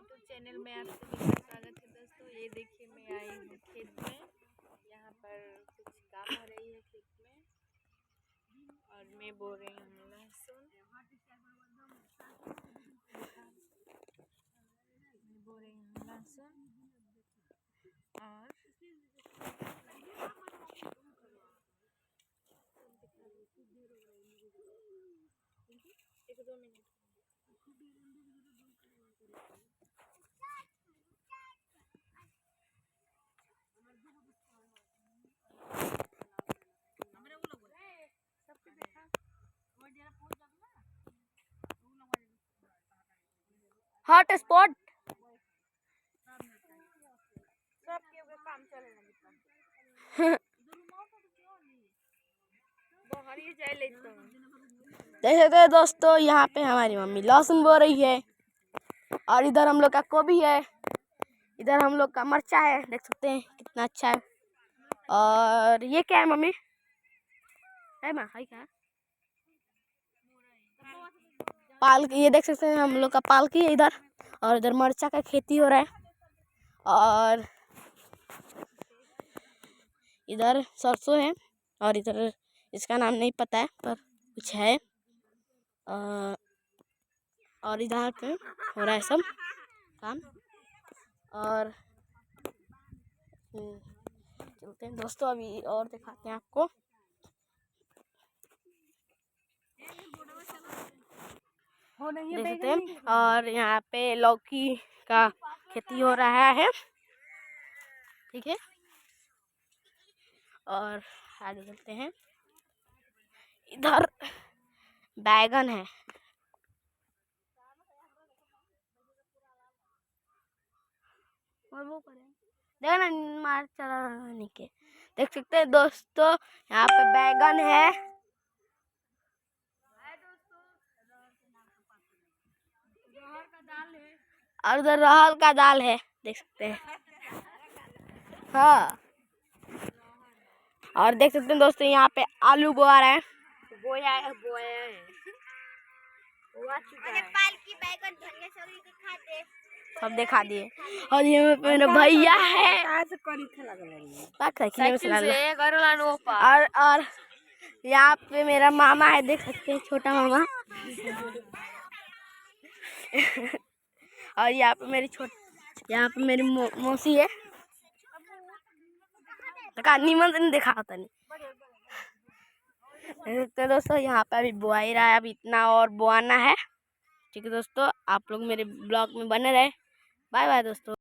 YouTube channel में आप सभी का स्वागत है दोस्तों। ये देखिए मैं आई हूँ खेत में। यहाँ पर कुछ काम हो रही है खेत में और मैं बो रही हूँ लहसुन। और एक दो मिनट हॉट स्पॉट काम चले देख सकते हैं दोस्तों, यहाँ पे हमारी मम्मी लहसुन बो रही है और इधर हम लोग का गोभी है, इधर हम लोग का मिर्चा है। देख सकते हैं कितना अच्छा है। और ये क्या है मम्मी? है माँ है क्या? पालक। ये देख सकते हैं हम लोग का पालक है इधर, और इधर मिर्चा का खेती हो रहा है। और इधर सरसों है और इधर इसका नाम नहीं पता है पर कुछ है। और इधर पे हो रहा है सब काम। और चलते हैं दोस्तों, अभी और दिखाते हैं आपको। देख सकते हैं। और यहाँ पे लौकी का खेती हो रहा है, ठीक है। और आगे चलते हैं, इधर बैगन है। और वो देखो ना, मार चला के देख सकते हैं दोस्तों, यहाँ पे बैगन है। और उधर रहर का दाल है, देख सकते हैं। हाँ, और देख सकते हैं दोस्तों, यहाँ पे आलू बोआ रहा है। बोया है सब दिखा दिए। और ये मेरा भैया है, और यहाँ पे मेरा मामा है, देख सकते हैं, छोटा मामा। और यहाँ पे मेरी मौसी है। निमंत्रण दिखा होता नहीं। तो दोस्तों यहाँ पे अभी बुआ ही रहा है, अभी इतना और बुआना है। ठीक है दोस्तों, आप लोग मेरे ब्लॉग में बने रहे। बाय बाय दोस्तों।